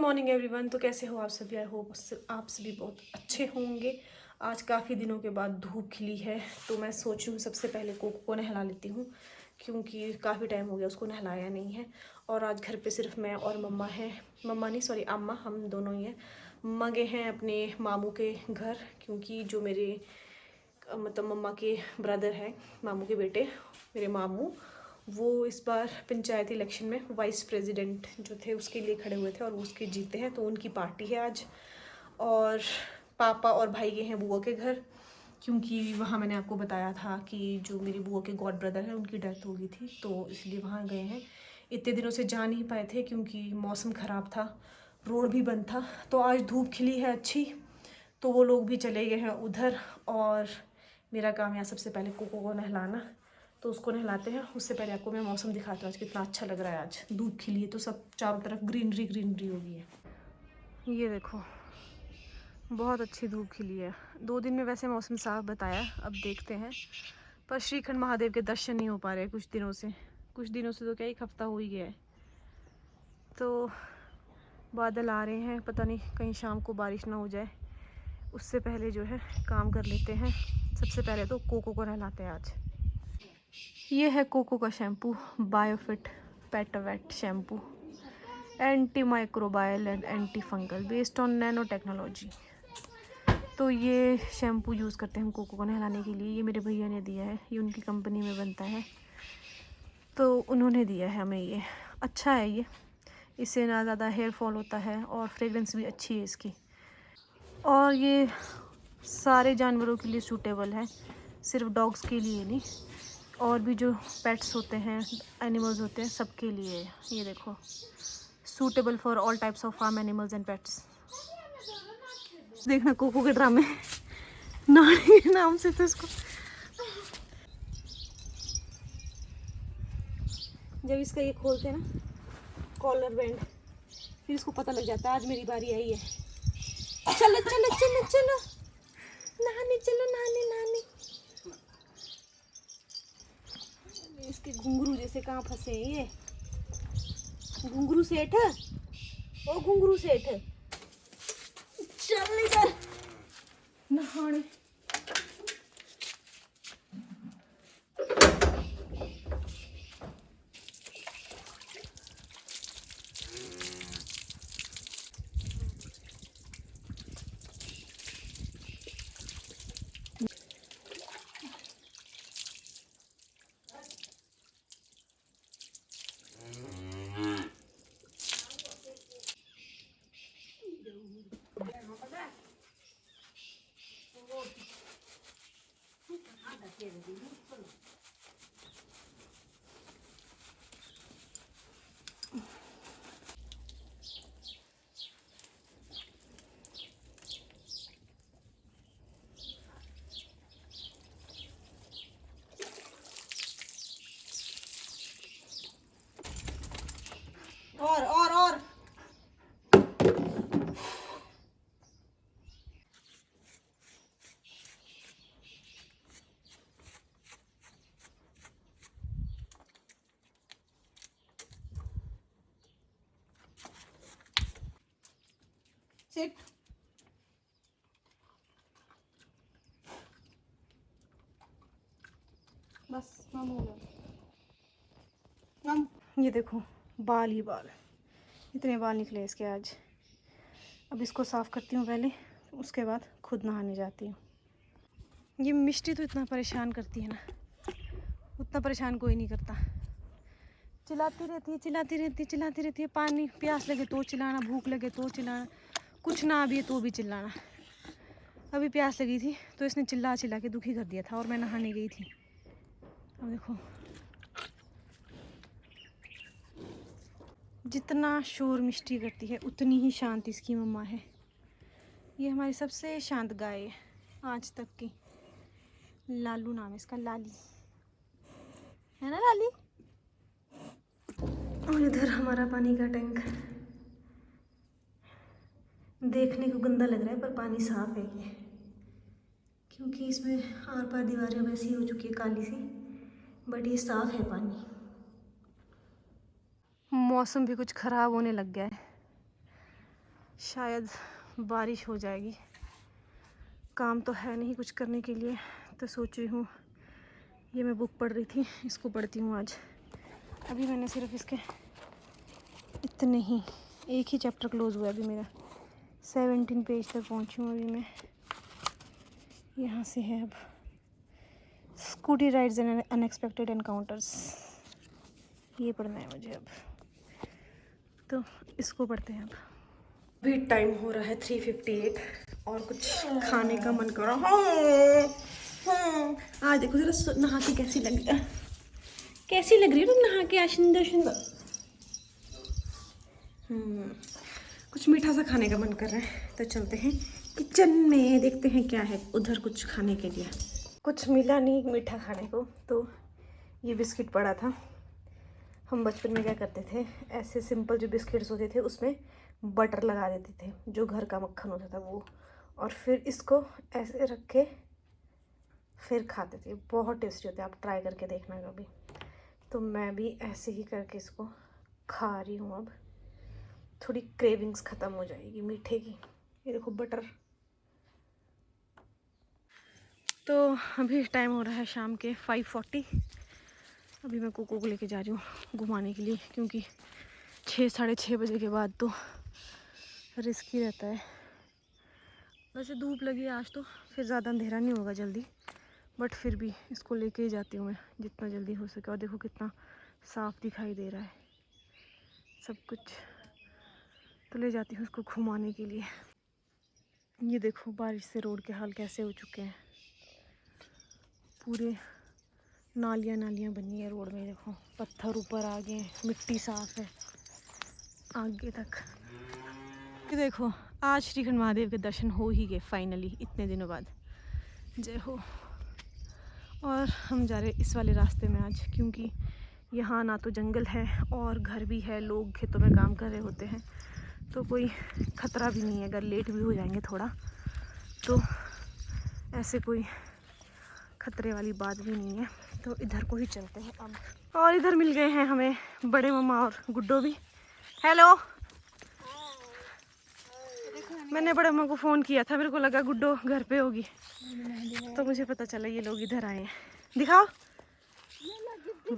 Morning everyone. तो कैसे हो आप सभी? आई होप आप सभी बहुत अच्छे होंगे। आज काफ़ी दिनों के बाद धूप खिली है तो मैं सोच रही हूँ सबसे पहले कोको को नहला लेती हूँ, क्योंकि काफ़ी टाइम हो गया उसको नहलाया नहीं है। और आज घर पे सिर्फ मैं और मम्मा हैं, मम्मा नहीं सॉरी अम्मा, हम दोनों ही हैं। मम्मा गए हैं अपने मामू के घर, क्योंकि जो मेरे मतलब मम्मा के ब्रदर हैं, मामू के बेटे, मेरे मामू, वो इस बार पंचायत इलेक्शन में वाइस प्रेसिडेंट जो थे उसके लिए खड़े हुए थे और वो उसके जीते हैं, तो उनकी पार्टी है आज। और पापा और भाई गए हैं बुआ के घर, क्योंकि वहाँ मैंने आपको बताया था कि जो मेरी बुआ के गॉड ब्रदर हैं उनकी डेथ हो गई थी, तो इसलिए वहाँ गए हैं। इतने दिनों से जा नहीं पाए थे क्योंकि मौसम ख़राब था, रोड भी बंद था। तो आज धूप खिली है अच्छी, तो वो लोग भी चले गए हैं उधर। और मेरा काम है सबसे पहले कोको को नहलाना, तो उसको नहलाते हैं। उससे पहले आपको मैं मौसम दिखाती हूँ आज कितना अच्छा लग रहा है। आज धूप खिली है तो सब चारों तरफ ग्रीनरी ग्रीनरी हो गई है। ये देखो बहुत अच्छी धूप खिली है। 2 दिन में वैसे मौसम साफ बताया, अब देखते हैं। पर श्रीखंड महादेव के दर्शन नहीं हो पा रहे कुछ दिनों से। तो क्या एक हफ्ता हो ही गया है। तो बादल आ रहे हैं, पता नहीं कहीं शाम को बारिश ना हो जाए। उससे पहले जो है काम कर लेते हैं। सबसे पहले तो कोको को नहलाते हैं आज। ये है कोको का shampoo, Biofit pet wet shampoo, anti microbial and anti fungal, based on nano technology. तो ये शैम्पू यूज़ करते हैं हम कोको को नहलाने के लिए। ये मेरे भैया ने दिया है, ये उनकी कंपनी में बनता है, तो उन्होंने दिया है हमें। ये अच्छा है, ये इससे ना ज़्यादा हेयर फॉल होता है और फ्रेगरेंस भी अच्छी है इसकी। और ये सारे जानवरों के लिए सूटेबल है, सिर्फ डॉग्स के लिए नहीं, और भी जो पेट्स होते हैं, एनिमल्स होते हैं, सबके लिए। ये देखो, suitable for all types of farm animals and pets. देखना कोको के ड्रामे नानी के नाम से तो इसको, जब इसका ये खोलते हैं ना कॉलर बैंड, फिर इसको पता लग जाता है आज मेरी बारी आई है। चलो चलो चलो चलो नहाने चलो, नहाने नहाने। इसके घुंघरू जैसे कहाँ फंसे हैं ये? घुंघरू सेठ, ओ घुंघरू सेठ, चल इधर नहाने। और सेठ, बस हम हो गया हम। ये देखो बाल ही बाल, इतने बाल निकले इसके आज। अब इसको साफ़ करती हूँ पहले, उसके बाद खुद नहाने जाती हूँ। ये मिष्टी तो इतना परेशान करती है ना, उतना परेशान कोई नहीं करता। चिल्लाती रहती है, चिल्लाती रहती है, चिल्लाती रहती है। पानी प्यास लगे तो चिल्लाना, भूख लगे तो चिल्लाना, कुछ ना भी है तो भी चिल्लाना। अभी प्यास लगी थी तो इसने चिल्ला चिल्ला के दुखी कर दिया था और मैं नहाने गई थी। अब देखो, जितना शोर मिष्टी करती है उतनी ही शांत इसकी मम्मा है। ये हमारी सबसे शांत गाय है आज तक की। लालू नाम है इसका, लाली है ना लाली। और इधर हमारा पानी का टैंक, देखने को गंदा लग रहा है पर पानी साफ है ये, क्योंकि इसमें आर पार दीवारें वैसी हो चुकी है काली सी, बट ये साफ है पानी। मौसम भी कुछ ख़राब होने लग गया है, शायद बारिश हो जाएगी। काम तो है नहीं कुछ करने के लिए, तो सोच रही हूँ ये मैं बुक पढ़ रही थी, इसको पढ़ती हूँ आज। अभी मैंने सिर्फ इसके इतने ही एक ही चैप्टर क्लोज हुआ है अभी मेरा। 17 पेज तक पहुँची हूँ अभी मैं। यहाँ से है अब scooty rides and unexpected encounters, ये पढ़ना है मुझे अब, तो इसको पढ़ते हैं अब। अभी टाइम हो रहा है 3:58 और कुछ खाने का मन कर रहा है। आज देखो जरा नहा के कैसी लग रही है तुम नहा के? आज सुंदर सुंदर। कुछ मीठा सा खाने का मन कर रहा है, तो चलते हैं किचन में, देखते हैं क्या है उधर कुछ खाने के लिए। कुछ मिला नहीं मीठा खाने को, तो ये बिस्किट पड़ा था। हम बचपन में क्या करते थे, ऐसे सिंपल जो बिस्किट्स होते थे उसमें बटर लगा देते थे, जो घर का मक्खन होता था वो, और फिर इसको ऐसे रख के फिर खाते थे। बहुत टेस्टी होते हैं, आप ट्राई करके देखना कभी। तो मैं भी ऐसे ही करके इसको खा रही हूँ। अब थोड़ी क्रेविंग्स ख़त्म हो जाएगी मीठे की। ये देखो बटर। तो अभी टाइम हो रहा है शाम के 5:40। अभी मैं कोको को लेके जा रही हूँ घुमाने के लिए, क्योंकि 6-6:30 बजे के बाद तो रिस्क ही रहता है। वैसे धूप लगी है आज, तो फिर ज़्यादा अंधेरा नहीं होगा जल्दी, बट फिर भी इसको लेके ही जाती हूँ मैं जितना जल्दी हो सके। और देखो कितना साफ़ दिखाई दे रहा है सब कुछ, तो ले जाती हूँ उसको घुमाने के लिए। ये देखो बारिश से रोड के हाल कैसे हो चुके हैं, पूरे नालियाँ बनी है रोड में। देखो पत्थर ऊपर आ गए, मिट्टी साफ है आगे तक। ये देखो आज श्रीखंड महादेव के दर्शन हो ही गए फाइनली, इतने दिनों बाद। जय हो। और हम जा रहे इस वाले रास्ते में आज, क्योंकि यहाँ ना तो जंगल है और घर भी है, लोग खेतों में काम कर रहे होते हैं, तो कोई ख़तरा भी नहीं है। अगर लेट भी हो जाएंगे थोड़ा तो ऐसे कोई खतरे वाली बात भी नहीं है, तो इधर को ही चलते हैं अब। और इधर मिल गए हैं हमें बड़े मामा और गुड्डो भी। हेलो। मैंने बड़े मामा को फ़ोन किया था, मेरे को लगा गुड्डो घर पे होगी, तो मुझे पता चला ये लोग इधर आए हैं। दिखाओ,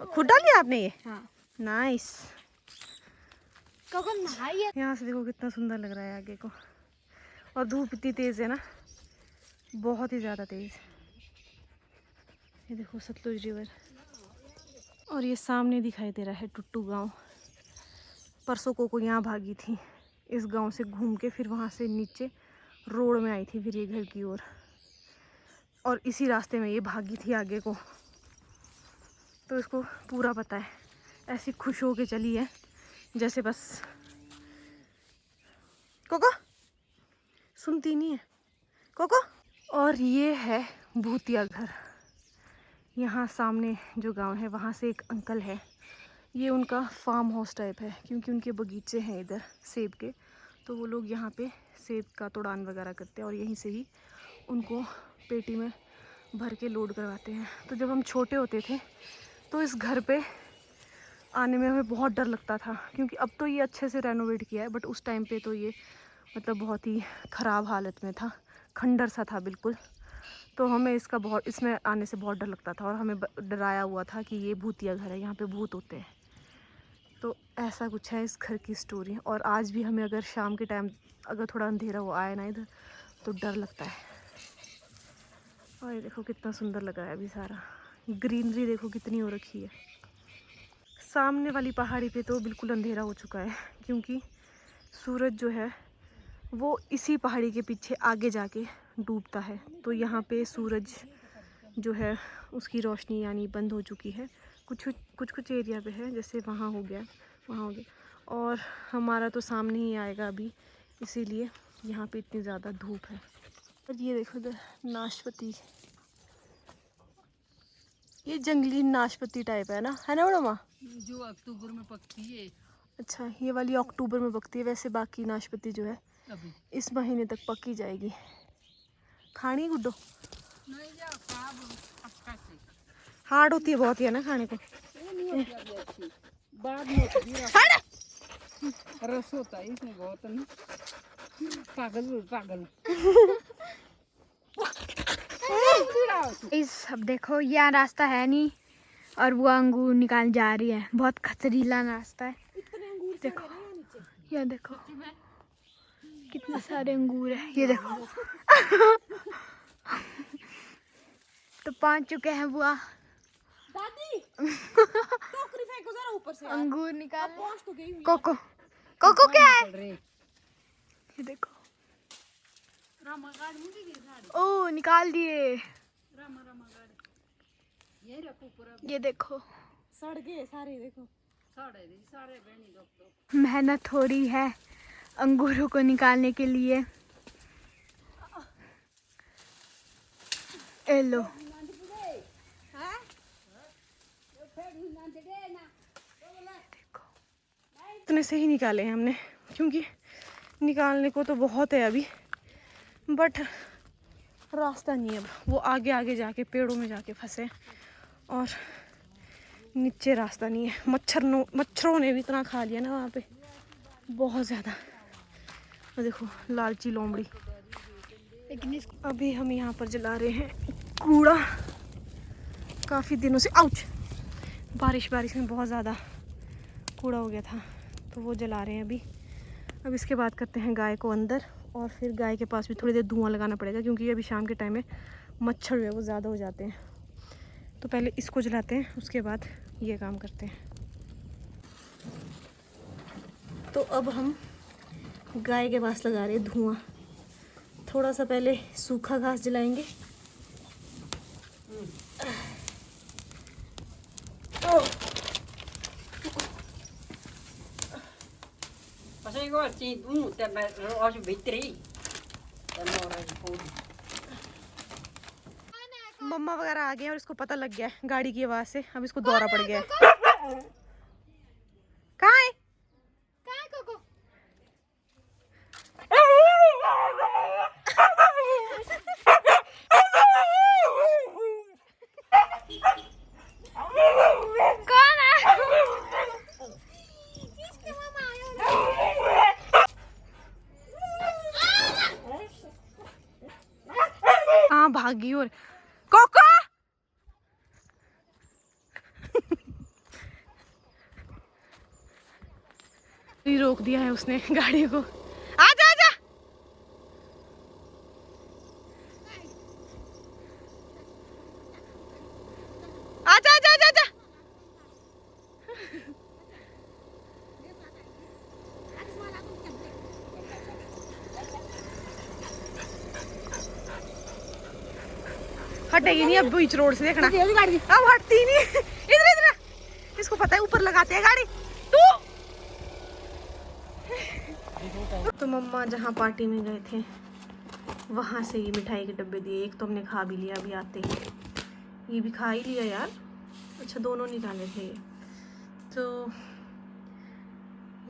खुद डाल लिया आपने ये? हाँ। नाइस। यहाँ से देखो कितना सुंदर लग रहा है आगे को, और धूप इतनी तेज़ है ना, बहुत ही ज़्यादा तेज़। ये देखो सतलुज रिवर, और ये सामने दिखाई दे रहा है टुट्टू गांव। परसों को यहाँ भागी थी इस गांव से घूम के, फिर वहाँ से नीचे रोड में आई थी फिर ये घर की ओर, और इसी रास्ते में ये भागी थी आगे को, तो इसको पूरा पता है। ऐसी खुश हो के चली है जैसे बस। कोको सुनती नहीं है कोको। और ये है भूतिया घर। यहाँ सामने जो गांव है वहाँ से एक अंकल है, ये उनका फार्म हाउस टाइप है, क्योंकि उनके बगीचे हैं इधर सेब के, तो वो लोग यहाँ पे सेब का तोड़ान वगैरह करते हैं और यहीं से ही उनको पेटी में भर के लोड करवाते हैं। तो जब हम छोटे होते थे तो इस घर पे आने में हमें बहुत डर लगता था, क्योंकि अब तो ये अच्छे से रेनोवेट किया है, बट उस टाइम पे तो ये मतलब बहुत ही ख़राब हालत में था, खंडर सा था बिल्कुल। तो हमें इसमें आने से बहुत डर लगता था, और हमें डराया हुआ था कि ये भूतिया घर है, यहाँ पे भूत होते हैं। तो ऐसा कुछ है इस घर की स्टोरी। और आज भी हमें अगर शाम के टाइम अगर थोड़ा अंधेरा हो आए ना इधर, तो डर लगता है। और ये देखो कितना सुंदर लग रहा है अभी सारा, ग्रीनरी देखो कितनी हो रखी है। सामने वाली पहाड़ी पे तो बिल्कुल अंधेरा हो चुका है, क्योंकि सूरज जो है वो इसी पहाड़ी के पीछे आगे जाके डूबता है। तो यहाँ पे सूरज जो है उसकी रोशनी यानी बंद हो चुकी है। कुछ एरिया पे है, जैसे वहाँ हो गया, और हमारा तो सामने ही आएगा अभी, इसीलिए यहाँ पे इतनी ज़्यादा धूप है। और ये देखो इधर नाशपाती, ये जंगली नाशपाती टाइप है ना बड़ा माँ? जो अक्टूबर में पकती है। अच्छा, ये वाली अक्टूबर में पकती है, वैसे बाकी नाशपाती जो है अभी इस महीने तक पकी जाएगी। खानी गुड्डो? नहीं जा हार्ड होती है बहुत ही है ना खाने को। बाद में रस होता है इसमें बहुत नहीं। पागल पागल। इस अब देखो यहाँ रास्ता है नहीं और वो अंगूर निकाल जा रही है। बहुत खतरीला रास्ता है। देखो ये देखो कितने सारे अंगूर है। ये देखो तो पहुंच चुके हैं बुआ। दादी टोकरी फेंको जरा ऊपर से यार। अंगूर निकाल। पहुंच तो गई हूं। कोको कोको क्या है? ये देखो ओ निकाल दिए। ये रखो पूरा। ये देखो सड़ गए सारे, देखो सारे बहनी दोस्तों। मेहनत हो रही है अंगूरों को निकालने के लिए। ए लो इतने से ही निकाले हैं हमने, क्योंकि निकालने को तो बहुत है अभी, बट रास्ता नहीं है। अब वो आगे आगे जाके पेड़ों में जाके फंसे और नीचे रास्ता नहीं है। मच्छरों ने भी इतना खा लिया ना वहाँ पे, बहुत ज़्यादा। देखो लालची लोमड़ी। लेकिन अभी हम यहाँ पर जला रहे हैं कूड़ा। काफ़ी दिनों से बारिश में बहुत ज़्यादा कूड़ा हो गया था, तो वो जला रहे हैं अभी। अब इसके बाद करते हैं गाय को अंदर, और फिर गाय के पास भी थोड़ी देर धुआं लगाना पड़ेगा, क्योंकि अभी शाम के टाइम में मच्छर जो है वो ज़्यादा हो जाते हैं। तो पहले इसको जलाते हैं, उसके बाद ये काम करते हैं। तो अब हम गाय के पास लगा रहे हैं धुआं। थोड़ा सा पहले सूखा घास जलाएंगे। मम्मा वगैरह आ गए और इसको पता लग गया है गाड़ी की आवाज़ से। अब इसको दौरा पड़ गया है। कहाँ है? कोको कौन है? हाँ भागी। और कोको रोक दिया है उसने गाड़ी को। आजा आजा। आजा आजा आजा आजा। हटेगी नहीं अब बीच रोड से, देखना अब हटती नहीं। इधर इधर, इसको पता है ऊपर लगाते हैं गाड़ी। तो मम्मा जहाँ पार्टी में गए थे वहाँ से ये मिठाई के डब्बे दिए। एक तो हमने खा भी लिया अभी आते ही, ये भी खा ही लिया यार। अच्छा दोनों निकाले थे ये, तो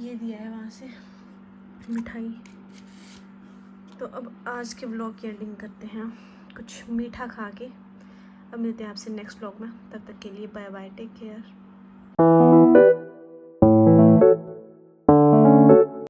ये दिया है वहाँ से मिठाई। तो अब आज के ब्लॉग की एंडिंग करते हैं कुछ मीठा खा के। अब मिलते हैं आपसे नेक्स्ट ब्लॉग में, तब तक के लिए बाय बाय, टेक केयर।